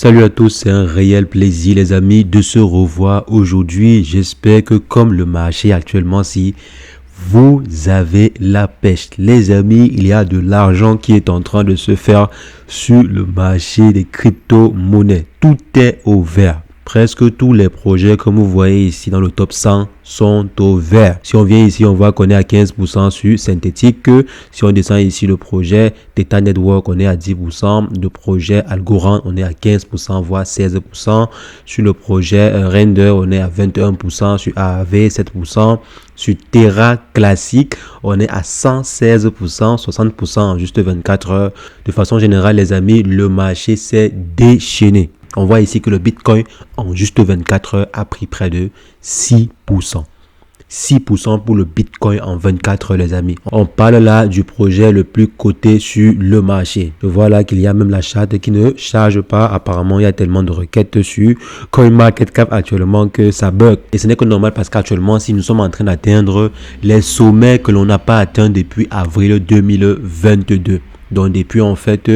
Salut à tous, c'est un réel plaisir les amis de se revoir aujourd'hui. J'espère que comme le marché actuellement, si vous avez la pêche, les amis, il y a de l'argent qui est en train de se faire sur le marché des crypto-monnaies. Tout est au vert. Presque tous les projets, comme vous voyez ici dans le top 100, sont au vert. Si on vient ici, on voit qu'on est à 15% sur Synthétique. Si on descend ici le projet Theta Network, on est à 10%. Le projet Algorand, on est à 15%, voire 16%. Sur le projet Render, on est à 21%. Sur AAV, 7%. Sur Terra Classique, on est à 116%, 60% en juste 24 heures. De façon générale, les amis, le marché s'est déchaîné. On voit ici que le Bitcoin, en juste 24 heures, a pris près de 6%. 6% pour le Bitcoin en 24 heures, les amis. On parle là du projet le plus coté sur le marché. Je vois là qu'il y a même la charte qui ne charge pas. Apparemment, il y a tellement de requêtes sur CoinMarketCap actuellement que ça bug. Et ce n'est que normal parce qu'actuellement, si nous sommes en train d'atteindre les sommets que l'on n'a pas atteints depuis avril 2022. Donc depuis en fait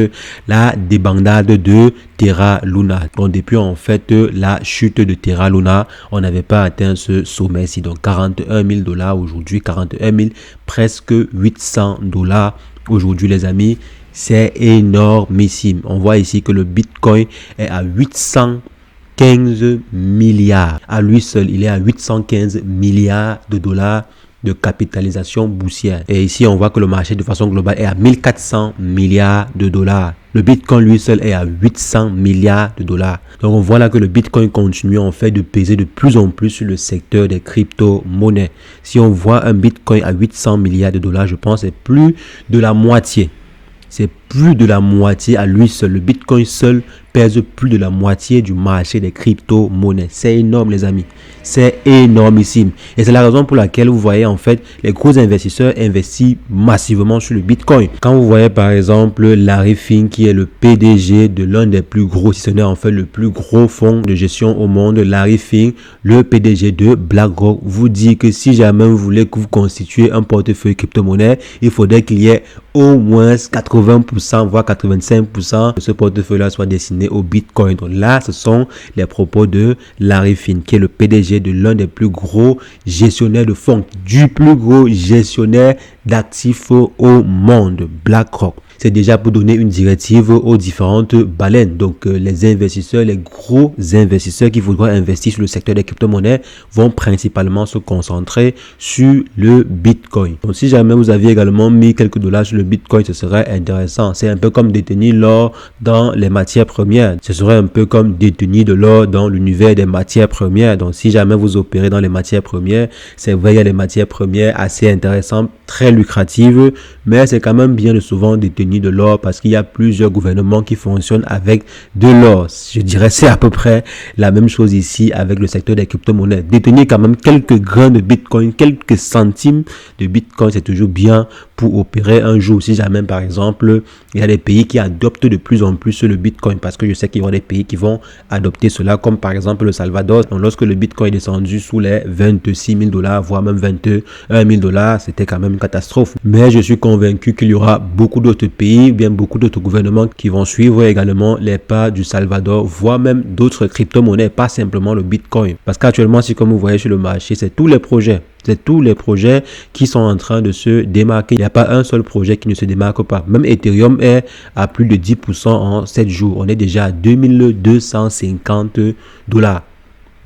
la débandade de Terra Luna. Donc depuis en fait la chute de Terra Luna, on n'avait pas atteint ce sommet-ci. Donc 41 000 $ aujourd'hui, 41 000, presque 800 $ aujourd'hui les amis. C'est énormissime. On voit ici que le Bitcoin est à 815 milliards. À lui seul, il est à 815 milliards de dollars de capitalisation boursière. Et ici, on voit que le marché de façon globale est à 1400 milliards de dollars. Le Bitcoin lui seul est à 800 milliards de dollars. Donc, on voit là que le Bitcoin continue en fait de peser de plus en plus sur le secteur des crypto-monnaies. Si on voit un Bitcoin à 800 milliards de dollars, je pense que c'est plus de la moitié. C'est plus de la moitié à lui seul. Le Bitcoin seul pèse plus de la moitié du marché des crypto-monnaies. C'est énorme les amis. C'est énormissime. Et c'est la raison pour laquelle vous voyez en fait les gros investisseurs investissent massivement sur le Bitcoin. Quand vous voyez par exemple Larry Fink qui est le PDG de l'un des plus gros, si ce n'est en fait le plus gros fonds de gestion au monde, Larry Fink, le PDG de BlackRock, vous dit que si jamais vous voulez que vous constituez un portefeuille crypto-monnaie, il faudrait qu'il y ait au moins 80%, voire 85% de ce portefeuille-là soit destiné au Bitcoin. Donc là, ce sont les propos de Larry Fink, qui est le PDG de l'un des plus gros gestionnaires de fonds, du plus gros gestionnaire d'actifs au monde, BlackRock. C'est déjà pour donner une directive aux différentes baleines. Donc, les investisseurs, les gros investisseurs qui voudront investir sur le secteur des crypto-monnaies vont principalement se concentrer sur le Bitcoin. Donc, si jamais vous aviez également mis quelques dollars sur le Bitcoin, ce serait intéressant. C'est un peu comme détenir l'or dans les matières premières. Ce serait un peu comme détenir de l'or dans l'univers des matières premières. Donc, si jamais vous opérez dans les matières premières, c'est vrai, il y a des matières premières assez intéressantes, très lucratives, mais c'est quand même bien de souvent détenir de l'or parce qu'il y a plusieurs gouvernements qui fonctionnent avec de l'or. Je dirais c'est à peu près la même chose ici avec le secteur des crypto-monnaies. Détenir quand même quelques grains de Bitcoin, quelques centimes de Bitcoin, c'est toujours bien pour opérer un jour. Si jamais par exemple il y a des pays qui adoptent de plus en plus le Bitcoin, parce que je sais qu'il y aura des pays qui vont adopter cela, comme par exemple le Salvador. Donc, lorsque le Bitcoin est descendu sous les 26 000 $, voire même 21 000 $, c'était quand même une catastrophe. Mais je suis convaincu qu'il y aura beaucoup d'autres pays, bien beaucoup d'autres gouvernements qui vont suivre également les pas du Salvador, voire même d'autres crypto-monnaies, pas simplement le Bitcoin. Parce qu'actuellement, si comme vous voyez sur le marché, c'est tous les projets. C'est tous les projets qui sont en train de se démarquer. Il n'y a pas un seul projet qui ne se démarque pas. Même Ethereum est à plus de 10% en 7 jours. On est déjà à 2250 $.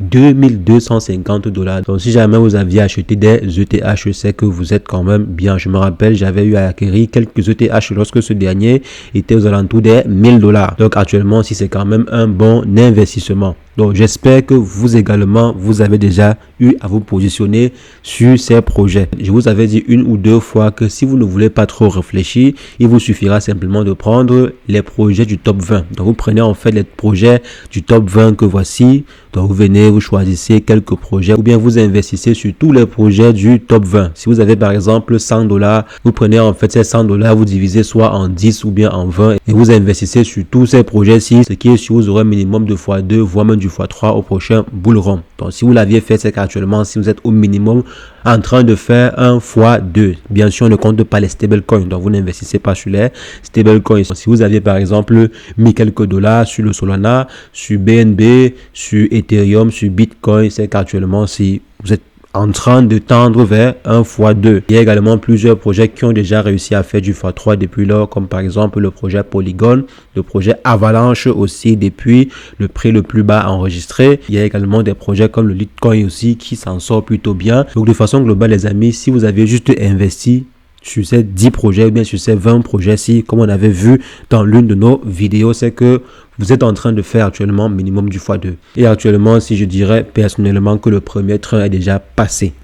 2250 $. Donc si jamais vous aviez acheté des ETH, je sais que vous êtes quand même bien. Je me rappelle, j'avais eu à acquérir quelques ETH lorsque ce dernier était aux alentours des 1000 $. Donc actuellement, si c'est quand même un bon investissement. Donc j'espère que vous également, vous avez déjà eu à vous positionner sur ces projets. Je vous avais dit une ou deux fois que si vous ne voulez pas trop réfléchir, il vous suffira simplement de prendre les projets du top 20. Donc vous prenez en fait les projets du top 20 que voici. Donc vous venez, vous choisissez quelques projets ou bien vous investissez sur tous les projets du top 20. Si vous avez par exemple 100 $, vous prenez en fait ces 100 $, vous divisez soit en 10 ou bien en 20 et vous investissez sur tous ces projets-ci. Ce qui est sûr, vous aurez un minimum de x2, voire même du x3 au prochain bull run. Donc si vous l'aviez fait, c'est qu'actuellement, si vous êtes au minimum en train de faire un x2, bien sûr, on ne compte pas les stablecoins. Donc vous n'investissez pas sur les stablecoins. Si vous aviez par exemple mis quelques dollars sur le Solana, sur BNB, sur Ethereum, sur Bitcoin, c'est qu'actuellement, si vous êtes en train de tendre vers un x2. Il y a également plusieurs projets qui ont déjà réussi à faire du x3 depuis lors, comme par exemple le projet Polygon, le projet Avalanche aussi depuis le prix le plus bas enregistré. Il y a également des projets comme le Litecoin aussi qui s'en sort plutôt bien. Donc de façon globale les amis, si vous avez juste investi sur ces 10 projets ou bien sur ces 20 projets-ci, comme on avait vu dans l'une de nos vidéos, c'est que vous êtes en train de faire actuellement minimum du x2. Et actuellement, si je dirais personnellement que le premier train est déjà passé.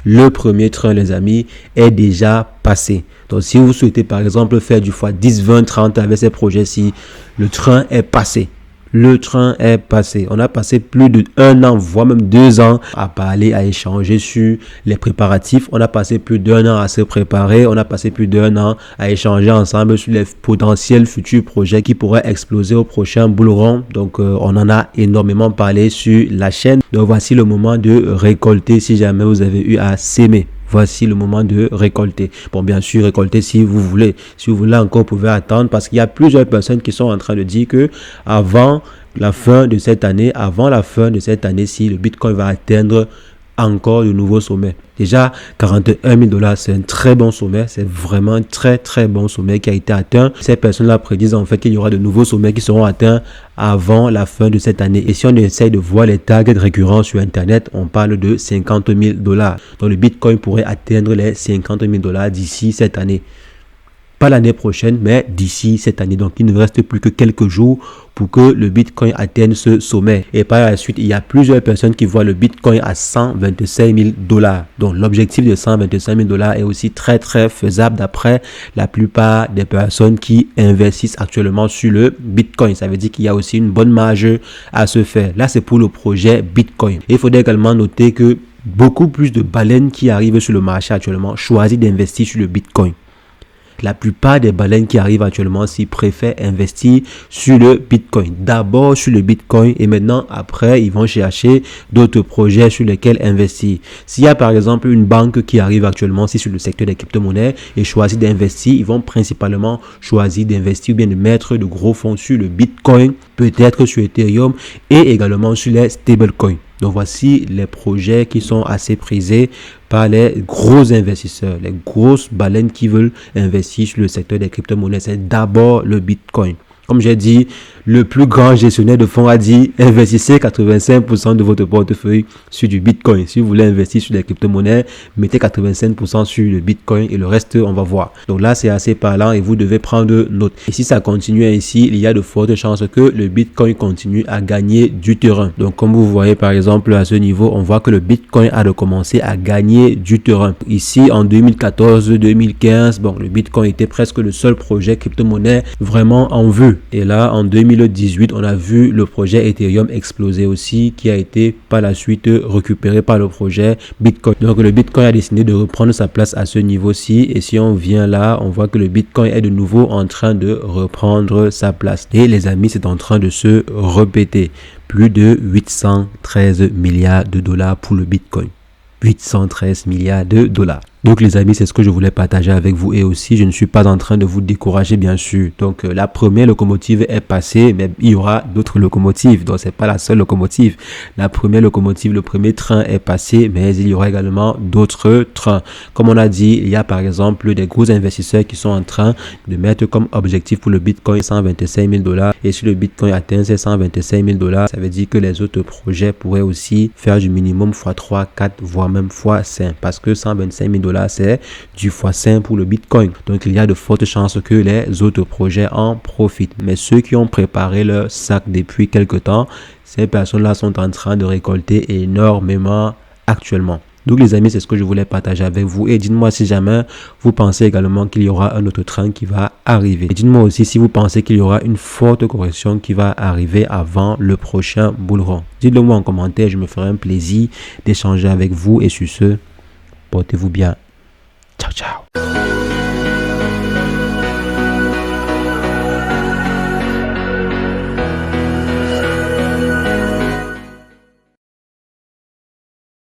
Le premier train, les amis, est déjà passé. Donc, si vous souhaitez par exemple faire du x10, 20, 30 avec ces projets-ci, le train est passé. Le train est passé. On a passé plus d'1 an, voire même 2 ans à parler, à échanger sur les préparatifs. On a passé plus d'1 an à se préparer. On a passé plus d'1 an à échanger ensemble sur les potentiels futurs projets qui pourraient exploser au prochain bull run. Donc, on en a énormément parlé sur la chaîne. Donc, voici le moment de récolter si jamais vous avez eu à s'aimer. Voici le moment de récolter. Bon, bien sûr, récolter si vous voulez. Si vous voulez encore, vous pouvez attendre parce qu'il y a plusieurs personnes qui sont en train de dire que avant la fin de cette année, si le Bitcoin va atteindre encore de nouveaux sommets. Déjà, 41 000 $, c'est un très bon sommet. C'est vraiment un très, très bon sommet qui a été atteint. Ces personnes-là prédisent en fait qu'il y aura de nouveaux sommets qui seront atteints avant la fin de cette année. Et si on essaye de voir les targets récurrents sur Internet, on parle de 50 000 $. Donc, le Bitcoin pourrait atteindre les 50 000 $ d'ici cette année. Pas l'année prochaine, mais d'ici cette année. Donc, il ne reste plus que quelques jours pour que le Bitcoin atteigne ce sommet. Et par la suite, il y a plusieurs personnes qui voient le Bitcoin à 125 000 $. Donc, l'objectif de 125 000 $ est aussi très, très faisable d'après la plupart des personnes qui investissent actuellement sur le Bitcoin. Ça veut dire qu'il y a aussi une bonne marge à se faire. Là, c'est pour le projet Bitcoin. Et il faudrait également noter que beaucoup plus de baleines qui arrivent sur le marché actuellement choisissent d'investir sur le Bitcoin. La plupart des baleines qui arrivent actuellement s'y préfèrent investir sur le Bitcoin. D'abord sur le Bitcoin et maintenant après ils vont chercher d'autres projets sur lesquels investir. S'il y a par exemple une banque qui arrive actuellement sur le secteur des crypto-monnaies et choisit d'investir, ils vont principalement choisir d'investir ou bien de mettre de gros fonds sur le Bitcoin, peut-être sur Ethereum et également sur les stablecoins. Donc voici les projets qui sont assez prisés par les gros investisseurs, les grosses baleines qui veulent investir sur le secteur des crypto-monnaies. C'est d'abord le Bitcoin. Comme j'ai dit, le plus grand gestionnaire de fonds a dit investissez 85% de votre portefeuille sur du Bitcoin. Si vous voulez investir sur des crypto-monnaies, mettez 85% sur le Bitcoin et le reste, on va voir. Donc là, c'est assez parlant et vous devez prendre note. Et si ça continue ainsi, il y a de fortes chances que le Bitcoin continue à gagner du terrain. Donc comme vous voyez par exemple à ce niveau, on voit que le Bitcoin a recommencé à gagner du terrain. Ici en 2014-2015, bon, le Bitcoin était presque le seul projet crypto-monnaie vraiment en vue. Et là, en 2018, on a vu le projet Ethereum exploser aussi, qui a été par la suite récupéré par le projet Bitcoin. Donc, le Bitcoin a décidé de reprendre sa place à ce niveau-ci. Et si on vient là, on voit que le Bitcoin est de nouveau en train de reprendre sa place. Et les amis, c'est en train de se répéter. Plus de 813 milliards de dollars pour le Bitcoin. 813 milliards de dollars. Donc les amis, c'est ce que je voulais partager avec vous et aussi je ne suis pas en train de vous décourager bien sûr. Donc la première locomotive est passée, mais il y aura d'autres locomotives. Donc c'est pas la seule locomotive. La première locomotive, le premier train est passé, mais il y aura également d'autres trains. Comme on a dit, il y a par exemple des gros investisseurs qui sont en train de mettre comme objectif pour le Bitcoin 125 000 $. Et si le Bitcoin atteint ces 125 000 $, ça veut dire que les autres projets pourraient aussi faire du minimum x3, 4, voire même x5. Parce que 125 000 $, c'est du x5 pour le Bitcoin. Donc, il y a de fortes chances que les autres projets en profitent. Mais ceux qui ont préparé leur sac depuis quelque temps, ces personnes-là sont en train de récolter énormément actuellement. Donc les amis, c'est ce que je voulais partager avec vous. Et dites-moi si jamais vous pensez également qu'il y aura un autre train qui va arriver. Et dites-moi aussi si vous pensez qu'il y aura une forte correction qui va arriver avant le prochain bull run. Dites-le moi en commentaire, je me ferai un plaisir d'échanger avec vous. Et sur ce, portez-vous bien.